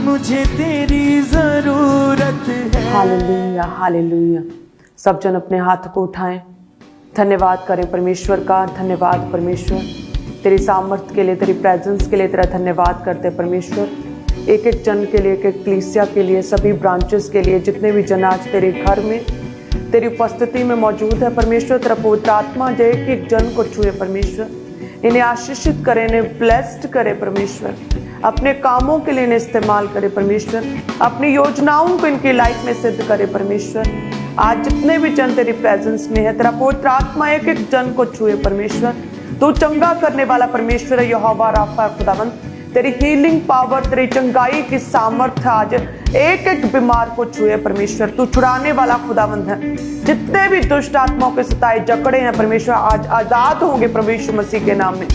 मुझे तेरी जरूरत है। Hallelujah hallelujah. सब जन अपने हाथ को उठाएं, धन्यवाद करें परमेश्वर का। धन्यवाद परमेश्वर, तेरी सामर्थ्य के लिए, तेरी प्रेजेंस के लिए तेरा धन्यवाद करते हैं परमेश्वर। एक एक जन के लिए, एक एक कलीसिया के लिए, सभी ब्रांचेस के लिए, जितने भी जन आज तेरे घर में तेरी उपस्थिति में मौजूद है परमेश्वर, तेरा पवित्र आत्मा जो एक एक जन को छुए परमेश्वर, इन्हें आशीषित करे, इन्हें ब्लेस्ड करे परमेश्वर, अपने कामों के लिए इन्हें इस्तेमाल करे परमेश्वर, अपनी योजनाओं को इनकी लाइफ में सिद्ध करे परमेश्वर। आज जितने भी जन तेरी प्रेजेंस में है, तेरा पवित्र आत्मा एक एक जन को छुए परमेश्वर। तू चंगा करने वाला परमेश्वर है, यहोवा राफा खुदावंद, तेरी हीलिंग पावर, तेरी चंगाई की सामर्थ्य आज एक एक बीमार को छुए परमेश्वर। तू छुड़ाने वाला खुदावंद है। जितने भी दुष्ट आत्माओं के सताए जकड़े हैं परमेश्वर, आज आजाद होंगे प्रभु यीशु मसीह के नाम में।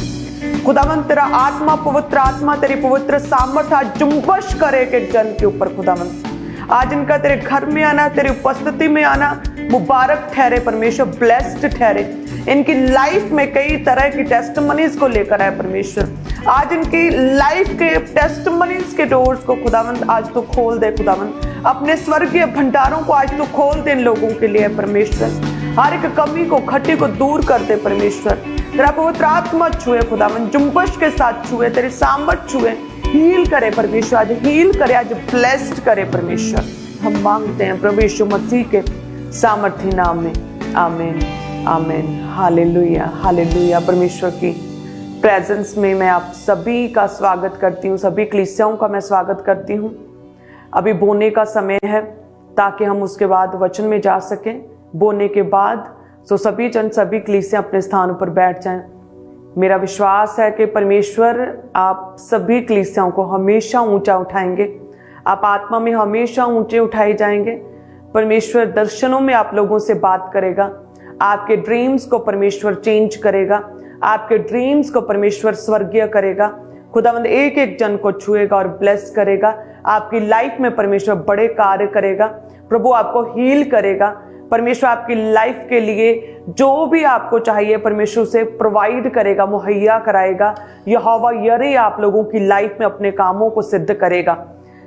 खुदावंद तेरा आत्मा, पवित्र आत्मा, तेरी पवित्र सामर्थ्य आज जुम्बश करे एक एक जन के ऊपर खुदावंद। आज इनका तेरे घर में आना, तेरी उपस्थिति में आना मुबारक ठहरे परमेश्वर, ब्लेस्ड ठहरे। इनकी लाइफ में कई तरह की टेस्टमनीज को लेकर आए परमेश्वर। आज इनकी लाइफ के टेस्टमनीज के डोर्स को खुदावंद आज तो खोल दे खुदावंद। अपने स्वर्गीय भंडारों को आज तो खोल दे इन लोगों के लिए परमेश्वर। हर एक कमी को, खट्टी को दूर कर दे परमेश्वर। तेरा पवित्र आत्मा छुए खुदावंद, जुम्बश के साथ छुए, तेरी सामर्थ छुए, हील करे परमेश्वर, आज हील करे, आज ब्लेस्ड करे परमेश्वर। हम मांगते हैं प्रभु यीशु मसीह के सामर्थी नाम में, आमीन आमीन। Hallelujah hallelujah. परमेश्वर की प्रेजेंस में मैं आप सभी का स्वागत करती हूँ, सभी कलीसियाओं का मैं स्वागत करती हूँ। अभी बोने का समय है ताकि हम उसके बाद वचन में जा सकें। बोने के बाद सभी जन, सभी कलीसियां अपने स्थानों पर बैठ जाएं। मेरा विश्वास है कि परमेश्वर आप सभी कलीसियाओं को हमेशा ऊंचा उठाएंगे। आप आत्मा में हमेशा ऊंचे उठाए जाएंगे। परमेश्वर दर्शनों में आप लोगों से बात करेगा। आपके ड्रीम्स को परमेश्वर चेंज करेगा। आपके ड्रीम्स को परमेश्वर स्वर्गीय करेगा। खुदावंद एक एक जन को छुएगा और ब्लेस करेगा। आपकी लाइफ में परमेश्वर बड़े कार्य करेगा। प्रभु आपको हील करेगा। परमेश्वर आपकी लाइफ के लिए जो भी आपको चाहिए परमेश्वर से प्रोवाइड करेगा, मुहैया कराएगा। यहोवा यरे आप लोगों की लाइफ में अपने कामों को सिद्ध करेगा।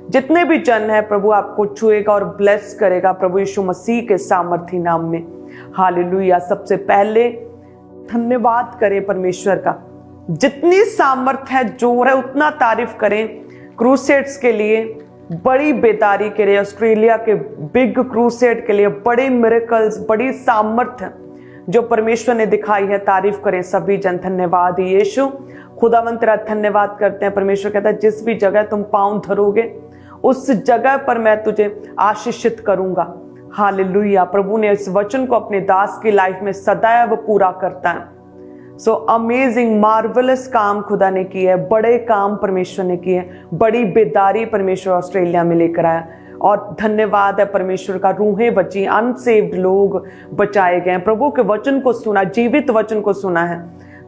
जितने भी जन है प्रभु आपको छुएगा और ब्लेस करेगा प्रभु यीशु मसीह के सामर्थी नाम में। हालेलुया। सबसे पहले धन्यवाद करें परमेश्वर का। जितनी सामर्थ है, जोर है, उतना तारीफ करें क्रूसेड्स के लिए, बड़ी बेदारी के लिए, ऑस्ट्रेलिया के बिग क्रूसेड के लिए, बड़े मिरेकल्स, बड़ी सामर्थ्य जो परमेश्वर ने दिखाई है। तारीफ करें सभी जन। धन्यवाद यीशु। खुदावंत तेरा धन्यवाद करते हैं। परमेश्वर कहता है जिस भी जगह तुम पांव धरोगे उस जगह पर मैं तुझे आशीषित करूंगा। हालेलुया। प्रभु ने इस वचन को अपने दास की लाइफ में सदैव पूरा करता है। सो अमेजिंग, मार्वलस काम खुदा ने किए हैं, बड़े काम परमेश्वर ने किए हैं, बड़ी बेदारी परमेश्वर ऑस्ट्रेलिया में लेकर आया। और धन्यवाद है परमेश्वर का, रूहें बची, अनसेव्ड लोग बचाए गए। प्रभु के वचन को सुना, जीवित वचन को सुना है।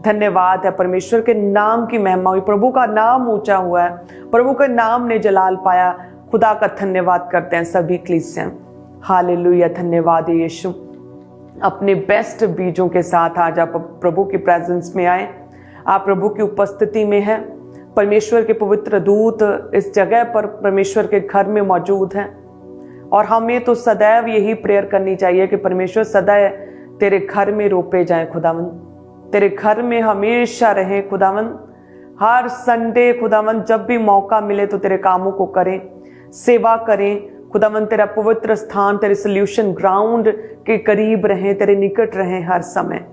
धन्यवाद है परमेश्वर के नाम की महिमा हुई। प्रभु का नाम ऊंचा हुआ है, प्रभु के नाम ने जलाल पाया। खुदा का धन्यवाद करते हैं सभी कलीसियां। हालेलुया। धन्यवाद यीशु। अपने बेस्ट बीजों के साथ आज आप प्रभु की प्रेजेंस में आए। आप प्रभु की उपस्थिति में हैं। परमेश्वर के पवित्र दूत इस जगह पर परमेश्वर के घर में मौजूद हैं। और हमें तो सदैव यही प्रेयर करनी चाहिए कि परमेश्वर सदैव तेरे घर में रोपे जाएं खुदावंद, तेरे घर में हमेशा रहें खुदावंद। हर संडे खुदावंद जब भी मौका मिले तो तेरे कामों को करें, सेवा करें खुदावंद। तेरा पवित्र स्थान, तेरे सोल्यूशन ग्राउंड के करीब रहें, तेरे निकट रहें हर समय।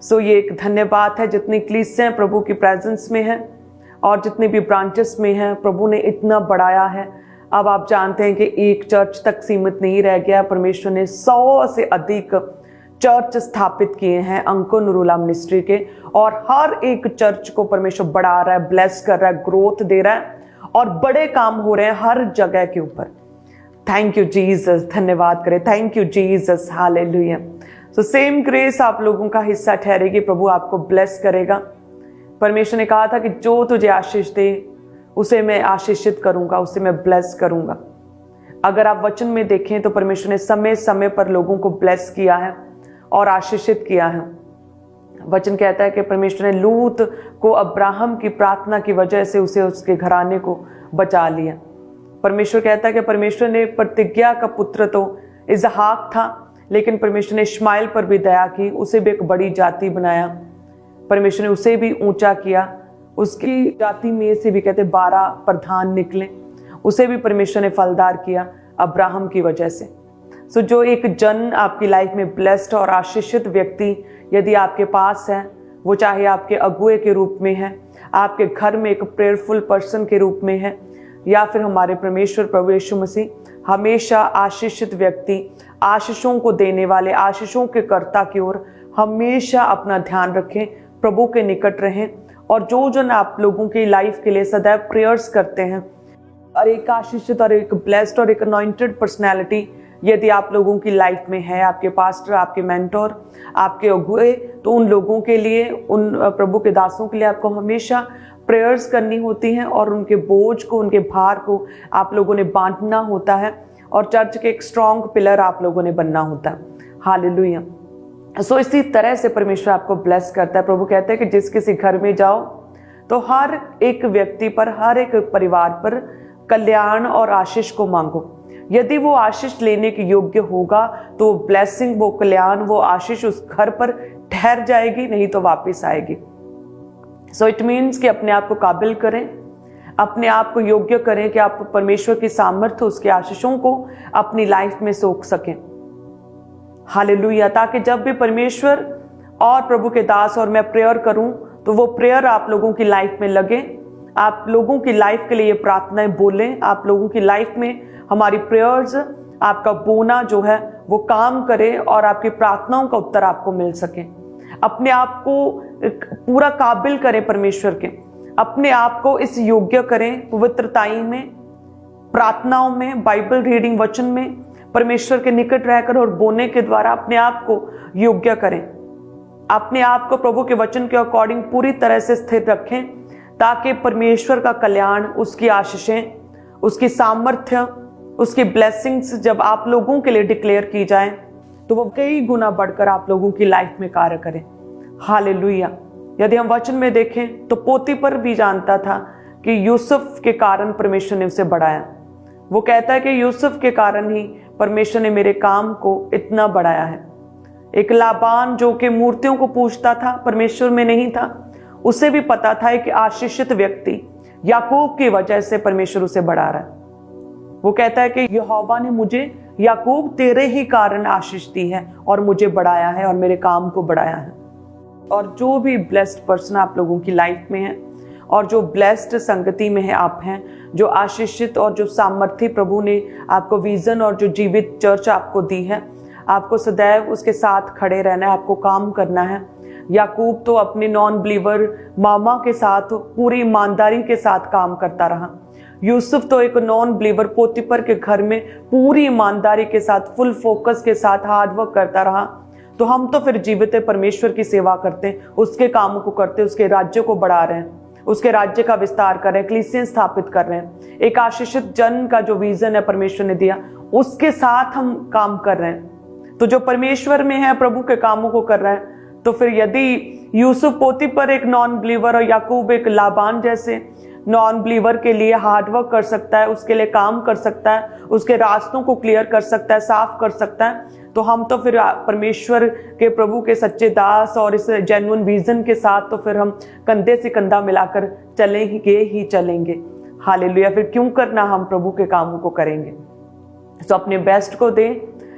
सो ये एक धन्यवाद है जितनी कलीसियां प्रभु की प्रेजेंस में है और जितनी भी ब्रांचेस में है, प्रभु ने इतना बढ़ाया है। अब आप जानते हैं कि एक चर्च तक सीमित नहीं रह गया। परमेश्वर ने 100 से अधिक चर्च स्थापित किए हैं अंको नुरुला मिनिस्ट्री के, और हर एक चर्च को परमेश्वर बढ़ा रहा है, ब्लेस कर रहा है, ग्रोथ दे रहा है और बड़े काम हो रहे हैं हर जगह के ऊपर। Thank you Jesus. धन्यवाद करें। Thank you Jesus. Hallelujah. So same grace आप लोगों का हिस्सा ठहरेगी। प्रभु आपको ब्लेस करेगा। परमेश्वर ने कहा था कि जो तुझे आशीष दे उसे मैं आशीषित करूंगा, उसे मैं ब्लेस करूंगा। अगर आप वचन में देखें तो परमेश्वर ने समय समय पर लोगों को ब्लेस किया है और आशीषित किया है। वचन कहता है कि परमेश्वर ने लूत को अब्राहम की प्रार्थना की वजह से उसे, उसके घराने को बचा लिया। परमेश्वर कहता है कि परमेश्वर ने प्रतिज्ञा का पुत्र तो इसहाक था, लेकिन परमेश्वर ने इश्माइल पर भी दया की, उसे भी एक बड़ी जाति बनाया। परमेश्वर ने उसे भी ऊंचा किया, उसकी जाति में से भी कहते 12 प्रधान निकले, उसे भी परमेश्वर ने फलदार किया अब्राहम की वजह से। सो जो एक जन आपकी लाइफ में ब्लेस्ड और आशीषित व्यक्ति यदि आपके पास है, वो चाहे आपके अगुए के रूप में है, आपके घर में एक प्रेयरफुल पर्सन के रूप में है, या फिर हमारे परमेश्वर प्रभु यीशु मसीह, हमेशा आशीषित व्यक्ति, आशीषों को देने वाले, आशीषों के कर्ता की ओर हमेशा अपना ध्यान रखें, प्रभु के निकट रहें। और जो जन आप लोगों की लाइफ के लिए सदैव प्रेयर्स करते हैं, और एक आशीषित और एक ब्लेस्ड और एक अनॉइंटेड पर्सनैलिटी यदि आप लोगों की लाइफ में है, आपके पास्टर, आपके मेंटोर, आपके अगुए, तो उन लोगों के लिए, उन प्रभु के दासों के लिए आपको हमेशा प्रेयर्स करनी होती हैं और उनके बोझ को, उनके भार को आप लोगों ने बांटना होता है, और चर्च के एक स्ट्रॉन्ग पिलर आप लोगों ने बनना होता है। हालेलुया। सो इसी तरह से परमेश्वर आपको ब्लेस करता है। प्रभु कहते हैं कि जिस किसी घर में जाओ तो हर एक व्यक्ति पर, हर एक परिवार पर कल्याण और आशीष को मांगो। यदि वो आशीष लेने के योग्य होगा तो ब्लेसिंग, वो कल्याण, वो आशीष उस घर पर ठहर जाएगी, नहीं तो वापस आएगी। सो इट मीन्स कि अपने आप को काबिल करें, अपने आप को योग्य करें कि आप परमेश्वर की सामर्थ्य, उसके आशीषों को अपनी लाइफ में सोख सकें। हालेलुया। ताकि जब भी परमेश्वर और प्रभु के दास और मैं प्रेयर करूं तो वो प्रेयर आप लोगों की लाइफ में लगे, आप लोगों की लाइफ के लिए ये प्रार्थनाएं बोलें, आप लोगों की लाइफ में हमारी प्रेयर्स, आपका बोना जो है वो काम करे और आपकी प्रार्थनाओं का उत्तर आपको मिल सके। अपने आप को पूरा काबिल करें परमेश्वर के, अपने आप को इस योग्य करें, पवित्रताई में, प्रार्थनाओं में, बाइबल रीडिंग, वचन में परमेश्वर के निकट रहकर और बोने के द्वारा अपने आप को योग्य करें। अपने आप को प्रभु के वचन के अकॉर्डिंग पूरी तरह से स्थिर रखें, ताकि परमेश्वर का कल्याण, उसकी आशीषें, उसकी सामर्थ्य, उसकी ब्लेसिंग्स जब आप लोगों के लिए डिक्लेयर की जाए तो वो कई गुना बढ़कर आप लोगों की लाइफ में कार्य करें। हालेलुया। यदि हम वचन में देखें तो पोतीफर भी जानता था कि यूसुफ के कारण परमेश्वर ने उसे बढ़ाया। वो कहता है कि यूसुफ के कारण ही परमेश्वर ने मेरे काम को इतना बढ़ाया है। एक लाबान जो कि मूर्तियों को पूजता था, परमेश्वर में नहीं था, उसे भी पता था कि आशीषित व्यक्ति याकूब की वजह से परमेश्वर उसे बढ़ा रहा है। वो कहता है कि यहोवा ने मुझे, याकूब तेरे ही कारण आशीष दी है और मुझे बढ़ाया है और मेरे काम को बढ़ाया है। और जो भी ब्लेस्ड पर्सन आप लोगों की लाइफ में है और जो ब्लेस्ड संगति में है आप हैं, जो आशीषित और जो सामर्थ्य प्रभु ने आपको विजन और जो जीवित चर्च आपको दी है, आपको सदैव उसके साथ खड़े रहना है, आपको काम करना है। याकूब तो अपने नॉन बिलीवर मामा के साथ पूरी ईमानदारी के साथ काम करता रहा। यूसुफ तो एक नॉन बिलीवर पोतीफर के घर में पूरी ईमानदारी के साथ, फुल फोकस के साथ हार्डवर्क करता रहा। तो हम तो फिर जीवित परमेश्वर की सेवा करते हैं, उसके कामों को करते हैं, उसके राज्य को बढ़ा रहे हैं, उसके राज्य का विस्तार कर रहे हैं, कलीसियां स्थापित कर रहे हैं। एक आशीषित जन का जो विजन है परमेश्वर ने दिया, उसके साथ हम काम कर रहे हैं। तो जो परमेश्वर में है, प्रभु के कामों को कर रहा है, तो फिर यदि यूसुफ पोतीफर एक नॉन बिलीवर और याकूब एक लाबान जैसे नॉन बिलीवर के लिए हार्डवर्क कर सकता है, उसके लिए काम कर सकता है, उसके रास्तों को क्लियर कर सकता है, साफ कर सकता है, तो हम तो फिर परमेश्वर के, प्रभु के सच्चे दास और इस जेन्युइन विजन के साथ तो फिर हम कंधे से कंधा मिलाकर चलेंगे ही चलेंगे। हालेलुया। फिर क्यों करना, हम प्रभु के कामों को करेंगे। तो अपने बेस्ट को दें।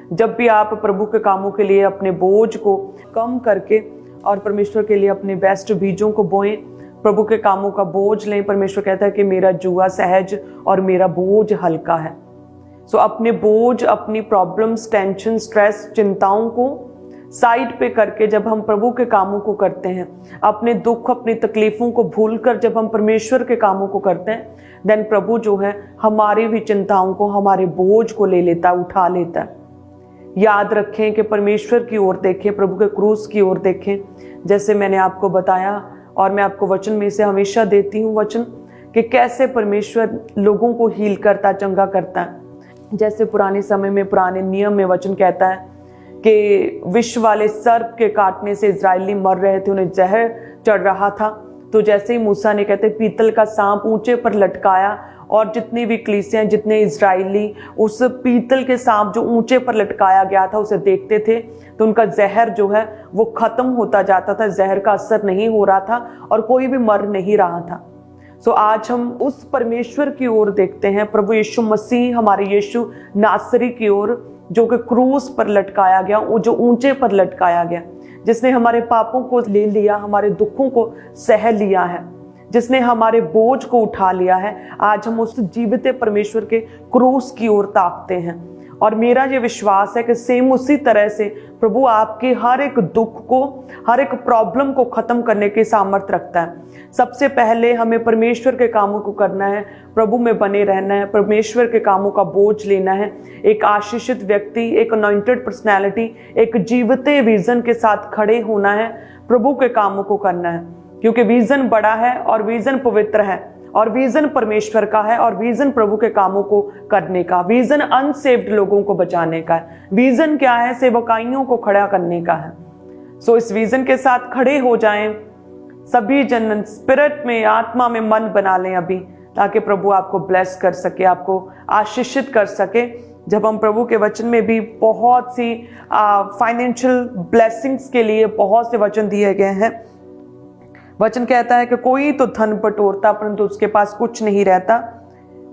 जब भी आप प्रभु के कामों के लिए अपने बोझ को कम करके और परमेश्वर के लिए अपने बेस्ट बीजों को बोएं, प्रभु के कामों का बोझ लें। परमेश्वर कहता है कि मेरा जुआ सहज और मेरा बोझ हल्का है। सो अपने बोझ, अपनी प्रॉब्लम्स, टेंशन, स्ट्रेस, चिंताओं को साइड पे करके जब हम प्रभु के कामों को करते हैं, अपने दुख, अपनी तकलीफों को भूलकर जब हम परमेश्वर के कामों को करते हैं, देन प्रभु जो है हमारी भी चिंताओं को, हमारे बोझ को ले लेता, उठा लेता है। याद रखें कि परमेश्वर की ओर देखें, प्रभु के क्रूस की ओर देखें। जैसे मैंने आपको बताया और मैं आपको वचन में से हमेशा देती हूँ वचन, कि कैसे परमेश्वर लोगों को हील करता, चंगा करता है। जैसे पुराने समय में, पुराने नियम में वचन कहता है कि विष वाले सर्प के काटने से इजरायली मर रहे थे, उन्हें जहर चढ़ रहा था। तो जैसे ही मूसा ने कहते पीतल का सांप ऊंचे पर लटकाया और जितनी भी कलीसियां, जितने इजरायली उस पीतल के सांप जो ऊंचे पर लटकाया गया था उसे देखते थे तो उनका जहर जो है वो खत्म होता जाता था, जहर का असर नहीं हो रहा था और कोई भी मर नहीं रहा था। सो आज हम उस परमेश्वर की ओर देखते हैं, प्रभु यीशु मसीह, हमारे यीशु नासरी की ओर, जो कि क्रूस पर लटकाया गया, जो ऊंचे पर लटकाया गया, जिसने हमारे पापों को ले लिया, हमारे दुखों को सह लिया है, जिसने हमारे बोझ को उठा लिया है। आज हम उस जीवित परमेश्वर के क्रूस की ओर ताकते हैं और मेरा ये विश्वास है कि सेम उसी तरह से प्रभु आपके हर एक दुख को, हर एक प्रॉब्लम को खत्म करने की सामर्थ्य रखता है। सबसे पहले हमें परमेश्वर के कामों को करना है, प्रभु में बने रहना है, परमेश्वर के कामों का बोझ लेना है। एक आशीषित व्यक्ति, एक अनॉइंटेड पर्सनैलिटी, एक जीवित विजन के साथ खड़े होना है, प्रभु के कामों को करना है, क्योंकि विजन बड़ा है और विजन पवित्र है और विजन परमेश्वर का है और विजन प्रभु के कामों को करने का, विजन अनसेव्ड लोगों को बचाने का है। विजन क्या है? सेवकाइयों को खड़ा करने का है। सो इस विजन के साथ खड़े हो जाएं सभी जन, स्पिरिट में, आत्मा में मन बना लें अभी, ताकि प्रभु आपको ब्लेस कर सके, आपको आशीषित कर सके। जब हम प्रभु के वचन में भी बहुत सी फाइनेंशियल ब्लेसिंग्स के लिए बहुत से वचन दिए गए हैं। वचन कहता है कि कोई तो धन बटोरता परंतु उसके पास कुछ नहीं रहता,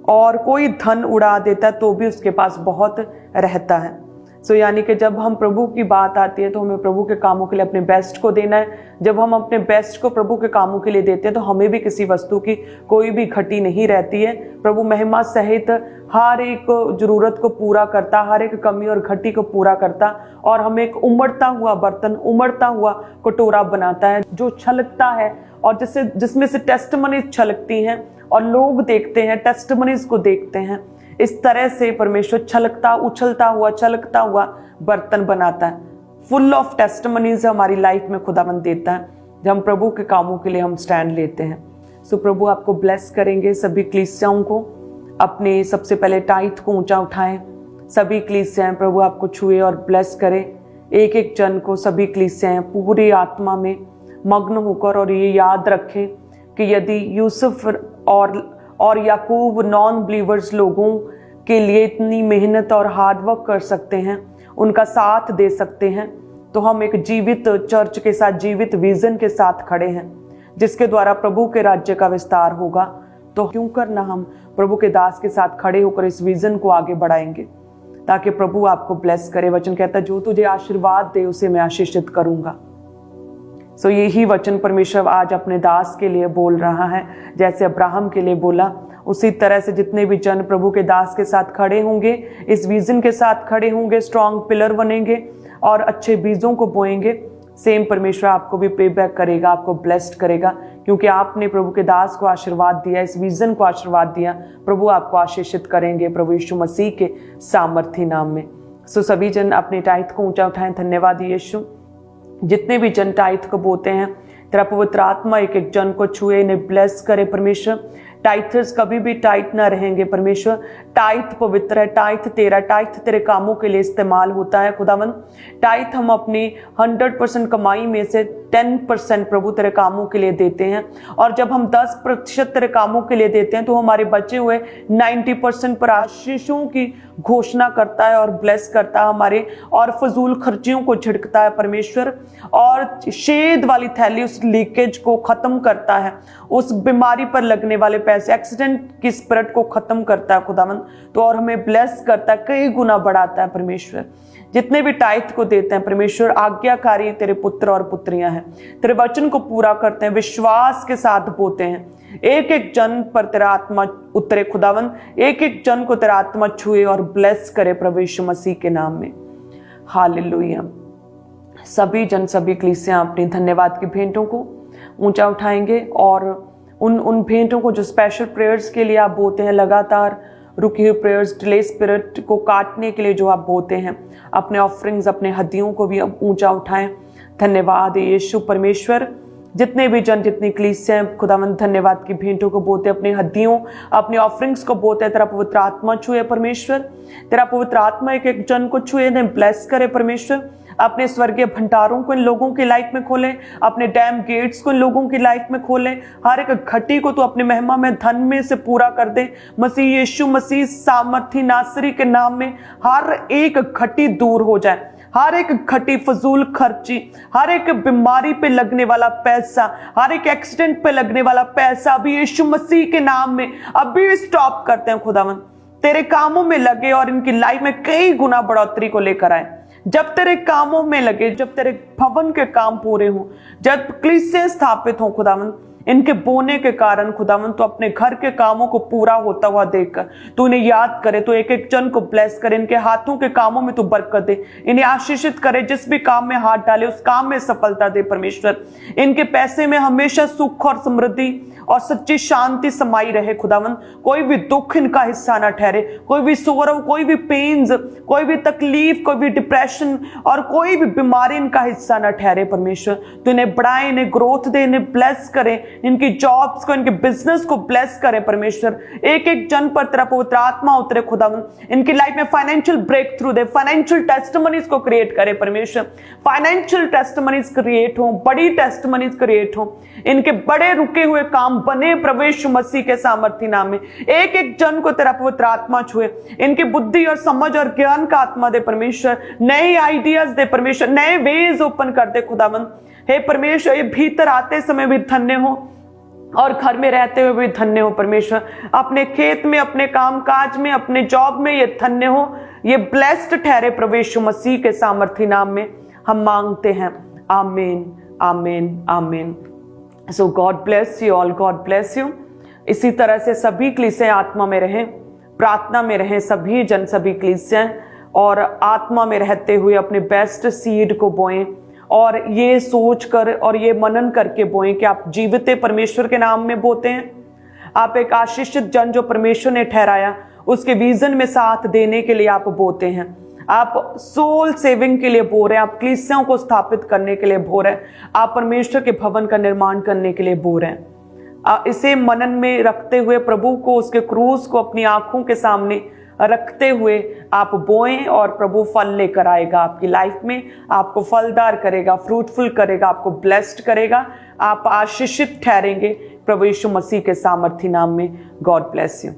और कोई धन उड़ा देता तो भी उसके पास बहुत रहता है। सो यानी कि जब हम प्रभु की बात आती है तो हमें प्रभु के कामों के लिए अपने बेस्ट को देना है। जब हम अपने बेस्ट को प्रभु के कामों के लिए देते हैं तो हमें भी किसी वस्तु की कोई भी घटी नहीं रहती है। प्रभु महिमा सहित हर एक जरूरत को पूरा करता, हर एक कमी और घटी को पूरा करता, और हमें एक उमड़ता हुआ बर्तन, उमड़ता हुआ कटोरा बनाता है जो छलकता है और जिसमें से टेस्टिमनीज छलकती हैं और लोग देखते हैं, टेस्टिमनीज को देखते हैं। इस तरह से परमेश्वर छलकता, उछलता हुआ, छलकता हुआ बर्तन बनाता है। फुल ऑफ टेस्टिमनीज हमारी लाइफ में खुदावंद देता है जब हम प्रभु के कामों के लिए हम स्टैंड लेते हैं। सो प्रभु आपको ब्लेस करेंगे। सभी कलीसियाओं को अपने सबसे पहले टाइट को ऊंचा उठाएं। सभी कलीसियाएं प्रभु आपको छुए और ब्लेस करे। एक एक जन को, सभी कलीसियाएं पूरी आत्मा में मग्न होकर और ये याद रखें कि यदि यूसुफ और याकूब नॉन बिलीवर्स लोगों के लिए इतनी मेहनत और हार्डवर्क कर सकते हैं, उनका साथ दे सकते हैं, तो हम एक जीवित चर्च के साथ, जीवित विजन के साथ खड़े हैं जिसके द्वारा प्रभु के राज्य का विस्तार होगा। तो क्यों करना हम प्रभु के दास के साथ खड़े होकर इस विजन को आगे बढ़ाएंगे, ताकि प्रभु आपको ब्लेस करे। वचन कहता है जो तुझे आशीर्वाद दे उसे मैं आशीषित करूंगा। सो यही वचन परमेश्वर आज अपने दास के लिए बोल रहा है। जैसे अब्राहम के लिए बोला, उसी तरह से जितने भी जन प्रभु के दास के साथ खड़े होंगे, इस विजन के साथ खड़े होंगे, स्ट्रॉन्ग पिलर बनेंगे और अच्छे बीजों को बोएंगे, सेम परमेश्वर आपको भी पे बैक करेगा, आपको ब्लेस्ड करेगा, क्योंकि आपने प्रभु के दास को आशीर्वाद दिया, इस विजन को आशीर्वाद दिया। प्रभु आपको आशीषित करेंगे प्रभु यीशु मसीह के सामर्थी नाम में। सो सभी जन अपने टाइट को ऊंचा उठाएं। धन्यवाद यीशु। जितने भी जन टाइट को बोते हैं, तेरा पवित्र आत्मा एक एक जन को छुए, इन्हें ब्लेस करे परमेश्वर। टाइथर्स कभी भी टाइट ना रहेंगे परमेश्वर। टाइट पवित्र है, टाइट तेरा, टाइट तेरे कामों के लिए इस्तेमाल होता है खुदावंद। टाइट हम अपनी 100% कमाई में से 10% प्रभु तेरे कामों के लिए देते हैं, और जब हम 10% तेरे कामों के लिए देते हैं तो हमारे बचे हुए 90% पर आशीषों की घोषणा करता है और ब्लेस करता है हमारे, और फजूल खर्चियों को झिड़कता है परमेश्वर, और शेद वाली थैली, उस लीकेज को खत्म करता है, उस बीमारी पर लगने वाले पैसे, एक्सीडेंट की स्पिरिट को खत्म करता है खुदावंद। तो और हमें ब्लेस करता है, कई गुना बढ़ाता है परमेश्वर। जितने भी टाइट को देते हैं परमेश्वर, आज्ञाकारी तेरे पुत्र और पुत्रियां हैं, तेरे वचन को पूरा करते हैं, विश्वास के साथ बोते हैं। एक एक जन पर तेरा आत्मा उतरे खुदावंद, एक एक जन को तेरा आत्मा छुए और ब्लेस करे प्रभु यीशु मसीह के नाम में। हालेलुया। सभी जन, सभी कलीसियां अपनी धन्यवाद की भेंटों को ऊंचा उठाएंगे, और उन भेंटों को जो स्पेशल प्रेयर्स के लिए आप बोते हैं, लगातार रुकी हुई प्रेयर्स, डिले स्पिरिट को काटने के लिए जो आप बोते हैं, अपने ऑफरिंग्स, अपने हदियों को भी अब ऊंचा उठाएं। धन्यवाद यीशु परमेश्वर। जितने भी जन, जितनी कलीसियां खुदावंद धन्यवाद की भेंटों को बोते, अपने हदियों, अपने ऑफरिंग्स को बोते, तेरा पवित्र आत्मा छुए परमेश्वर। तेरा पवित्र आत्मा एक एक जन को छुए, ने ब्लेस करे परमेश्वर। अपने स्वर्गीय भंडारों को इन लोगों की लाइफ में खोले, अपने डैम गेट्स को इन लोगों की लाइफ में खोले। हर एक घटी को तू अपनी महिमा में धन में से पूरा कर दे। मसीह यीशु मसीह सामर्थी नासरी के नाम में हर एक घटी दूर हो जाए, हर एक घटी फजूल खर्ची, हर एक बीमारी पे लगने वाला पैसा, हर एक एक्सीडेंट पे लगने वाला पैसा अभी यीशु मसीह के नाम में अभी स्टॉप करते हैं। खुदावन तेरे कामों में लगे और इनकी लाइफ में कई गुना बढ़ोतरी को लेकर आए। जब तेरे कामों में लगे, जब तेरे भवन के काम पूरे हों, जब कलीसियाएं स्थापित हों खुदावन, इनके बोने के कारण खुदावन तो अपने घर के कामों को पूरा होता हुआ देखकर तू इन्हें याद करे, तो एक एक जन को ब्लेस करे, इनके हाथों के कामों में तू बरकत दे, इन्हें आशीषित करे, जिस भी काम में हाथ डाले उस काम में सफलता दे परमेश्वर। इनके पैसे में हमेशा सुख और समृद्धि और सच्ची शांति समाई रहे खुदावन। कोई भी दुख इनका हिस्सा ना ठहरे, कोई भी सोरव, कोई भी पेन्स, कोई भी तकलीफ, कोई भी डिप्रेशन और कोई भी बीमारी इनका हिस्सा ना ठहरे परमेश्वर। तो इन्हें बढ़ाए, इन्हें ग्रोथ दे, इन्हें ब्लेस करे, इनकी जॉब्स को, इनके बिजनेस को ब्लेस करे परमेश्वर। एक एक जन पर तेरा पवित्र आत्मा उतरे खुदावन, इनकी लाइफ में फाइनेंशियल ब्रेक थ्रू दे, फाइनेंशियल टेस्टिमनीज को क्रिएट करे परमेश्वर। फाइनेंशियल टेस्टिमनीज क्रिएट हो, बड़ी टेस्टिमनीज क्रिएट हो, इनके बड़े रुके हुए काम बने प्रभु यीशु मसीह के सामर्थी नाम में। एक एक जन को तेरा पवित्र आत्मा छुए, इनकी बुद्धि और समझ और ज्ञान का आत्मा दे परमेश्वर, नए आइडियाज दे परमेश्वर, नए वेज ओपन कर दे खुदावन। हे परमेश्वर, ये भीतर आते समय भी धन्य हो और घर में रहते हुए भी धन्य हो परमेश्वर। अपने खेत में, अपने काम काज में, अपने जॉब में ये धन्य हो, ये ब्लेस्ड ठहरे प्रभु यीशु मसीह के सामर्थी नाम में हम मांगते हैं। आमीन, आमीन, आमीन। So God bless you all, God bless you. इसी तरह से सभी कलीसियाएं आत्मा में रहें, प्रार्थना में रहें सभी जन, सभी कलीसियाएं, और आत्मा में रहते हुए अपने बेस्ट सीड को बोएं और ये सोच कर और ये मनन करके बोएं कि आप जीवित परमेश्वर के नाम में बोते हैं। आप एक आशीषित जन जो परमेश्वर ने ठहराया उसके विजन में साथ देने के लिए आप बोते हैं। आप सोल सेविंग के लिए बो रहे हैं, आप कलीसियाओं को स्थापित करने के लिए बो रहे हैं, आप परमेश्वर के भवन का निर्माण करने के लिए बो रहे हैं। इसे मनन में रखते हुए, प्रभु को, उसके क्रूस को अपनी आंखों के सामने रखते हुए आप बोएं और प्रभु फल लेकर आएगा आपकी लाइफ में, आपको फलदार करेगा, फ्रूटफुल करेगा, आपको ब्लेस्ड करेगा, आप आशीषित ठहरेंगे प्रभु यीशु मसीह के सामर्थी नाम में। God bless you.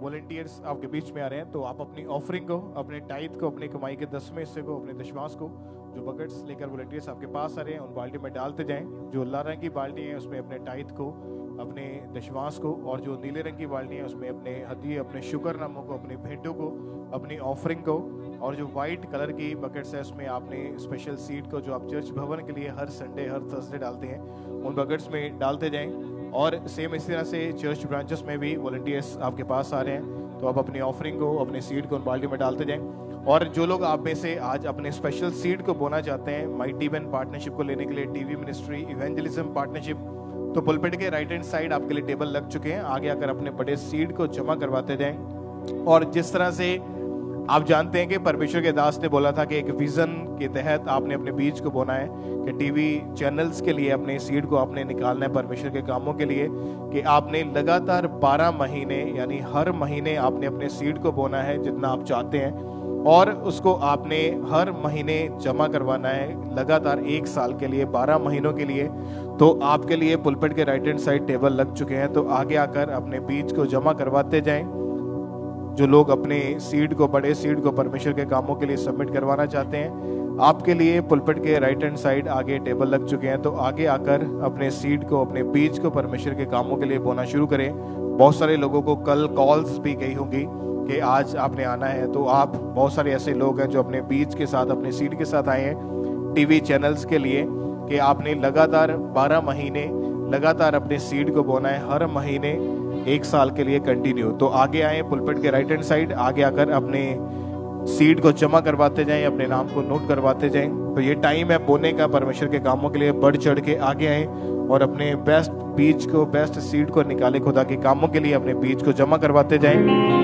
वॉलंटियर्स आपके बीच में आ रहे हैं, तो आप अपनी ऑफरिंग को, अपने टाइथ को, अपनी कमाई के 10वें हिस्से को, अपने दशमांश को, जो बकेट्स लेकर वॉलंटियर्स आपके पास आ रहे हैं उन बाल्टी में डालते जाएं। जो लाल रंग की बाल्टी है उसमें अपने टाइथ को, अपने दशमांश को, और जो नीले रंग की बाल्टी है उसमें अपने हदिये, अपने शुक्रनामों को, अपनी भेंटों को, अपनी ऑफरिंग को, और जो वाइट कलर की बकेट्स है उसमें आपने स्पेशल सीड को, जो आप चर्च भवन के लिए हर संडे, हर थर्सडे डालते हैं, उन बकेट्स में डालते जाएं। और सेम इसी तरह से चर्च ब्रांचेस में भी वॉलंटियर्स आपके पास आ रहे हैं, तो आप अपनी ऑफरिंग को, अपने सीड को उन बाल्टी में डालते जाएं। और जो लोग आप में से आज अपने स्पेशल सीड को बोना चाहते हैं माइटी वन पार्टनरशिप को लेने के लिए, टीवी मिनिस्ट्री इवेंजलिज्म पार्टनरशिप, तो पुलपिट के राइट हैंड साइड आपके लिए टेबल लग चुके हैं। आगे आकर अपने बड़े सीड को जमा करवाते जाएं। और जिस तरह से आप जानते हैं कि परमेश्वर के दास ने बोला था कि एक विजन के तहत आपने अपने बीज को बोना है, कि टीवी चैनल्स के लिए अपने सीड को आपने निकालना है परमेश्वर के कामों के लिए, कि आपने लगातार 12 महीने यानी हर महीने आपने अपने सीड को बोना है जितना आप चाहते हैं, और उसको आपने हर महीने जमा करवाना है लगातार 1 साल के लिए, 12 महीनों के लिए। तो आपके लिए पुलपिट के राइट हैंड साइड टेबल लग चुके हैं, तो आगे आकर अपने बीज को जमा करवाते जाएं। जो लोग अपने सीड को, बड़े सीड को परमेश्वर के कामों के लिए सबमिट करवाना चाहते हैं, आपके लिए पुलपिट के राइट हैंड साइड आगे टेबल लग चुके हैं, तो आगे आकर अपने सीड को, अपने बीज को परमेश्वर के कामों के लिए बोना शुरू करें। बहुत सारे लोगों को कल कॉल्स भी गई होंगी कि आज आपने आना है, तो आप, बहुत सारे ऐसे लोग हैं जो अपने बीज के साथ, अपने सीड के साथ आए हैं टीवी चैनल्स के लिए, कि आपने लगातार 12 महीने लगातार अपने सीड को बोना है, हर महीने 1 साल के लिए कंटिन्यू। तो आगे आए पुलपिट के राइट हैंड साइड, आगे आकर अपने सीड को जमा करवाते जाएं, अपने नाम को नोट करवाते जाएं। तो ये टाइम है बोने का परमेश्वर के कामों के लिए। बढ़ चढ़ के आगे आए और अपने बेस्ट बीज को, बेस्ट सीड को निकाले खुदा के कामों के लिए, अपने बीज को जमा करवाते जाएं।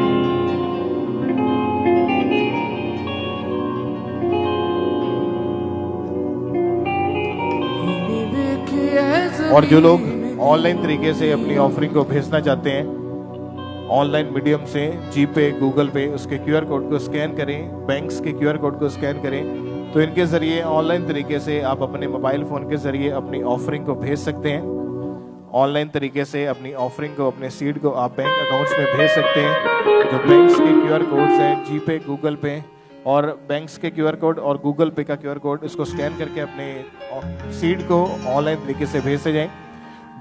और जो लोग ऑनलाइन तरीके से अपनी ऑफरिंग को भेजना चाहते हैं, ऑनलाइन मीडियम से, जी पे, गूगल पे, उसके QR कोड को स्कैन करें, बैंक्स के QR कोड को स्कैन करें, तो इनके ज़रिए ऑनलाइन तरीके से आप अपने मोबाइल फ़ोन के ज़रिए अपनी ऑफरिंग को भेज सकते हैं। ऑनलाइन तरीके से अपनी ऑफरिंग को, अपने सीड को आप बैंक अकाउंट्स में भेज सकते हैं। जो बैंक्स के QR कोड्स हैं, जीपे, गूगल पे और बैंक्स के QR कोड और गूगल पे का QR कोड, इसको स्कैन करके अपने सीड को ऑनलाइन तरीके से भेजते जाएं।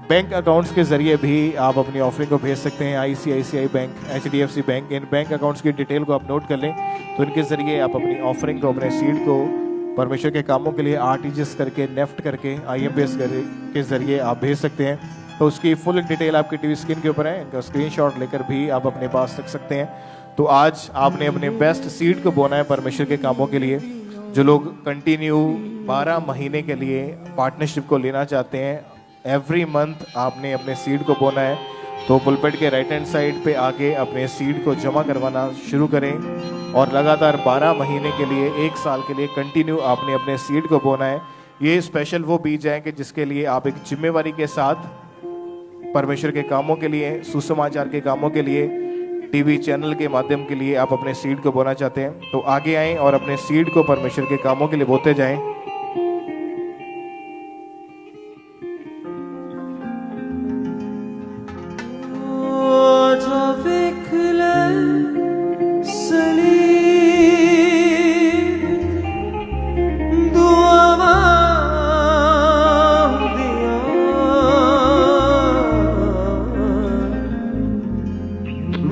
बैंक अकाउंट्स के ज़रिए भी आप अपनी ऑफरिंग को भेज सकते हैं। ICICI बैंक, HDFC बैंक, इन बैंक अकाउंट्स की डिटेल को आप नोट कर लें, तो इनके ज़रिए आप अपनी ऑफरिंग को, अपने सीड को परमेश्वर के कामों के लिए RTGS करके, नेफ्ट करके, IMPS के ज़रिए आप भेज सकते हैं। तो उसकी फुल डिटेल आपकी टीवी स्क्रीन के ऊपर है, इनका स्क्रीनशॉट लेकर भी आप अपने पास रख सकते हैं। तो आज आपने अपने बेस्ट सीड को बोना है परमेश्वर के कामों के लिए। जो लोग कंटिन्यू 12 महीने के लिए पार्टनरशिप को लेना चाहते हैं, एवरी मंथ आपने अपने सीड को बोना है, तो पुलपेट के राइट हैंड साइड पे आके अपने सीड को जमा करवाना शुरू करें और लगातार 12 महीने के लिए, 1 साल के लिए कंटिन्यू आपने अपने सीड को बोना है। ये स्पेशल वो बीज है कि जिसके लिए आप एक जिम्मेवारी के साथ परमेश्वर के कामों के लिए, सुसमाचार के कामों के लिए, टीवी चैनल के माध्यम के लिए आप अपने सीड को बोना चाहते हैं, तो आगे आएं और अपने सीड को परमेश्वर के कामों के लिए बोते जाएं।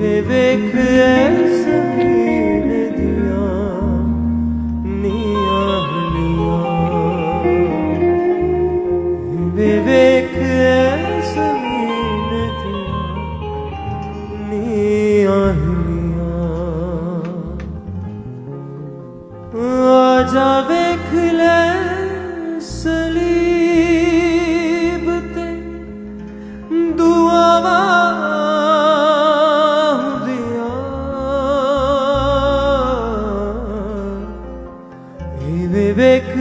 विवेक ऐसे ने दिया निया, विवेक ऐसे ने दिया निया। आजा वेख ले सलीब ते दुआवा विवेक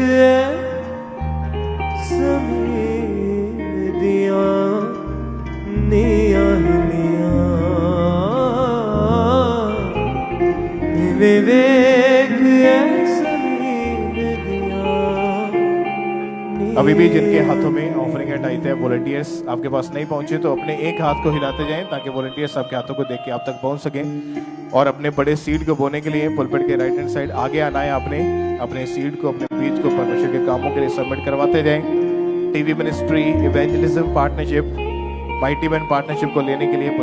समीर दिया निया, विवेक समीर दिया। अभी भी जिनके हाथों में ऑफरिंग एट आई थे, वॉलंटियर्स आपके पास नहीं पहुंचे, तो अपने एक हाथ को हिलाते जाएं ताकि वॉलंटियर्स आपके हाथों को देख के आप तक पहुंच सकें। और अपने बड़े सीड को बोने के लिए पुलपिट के राइट हैंड साइड आगे आना है। आपने अपने सीड को, अपने बीज को परमेश्वर के कामों के लिए सबमिट करवाते जाएं। TV ministry, evangelism partnership, mighty man partnership को लेने के लिए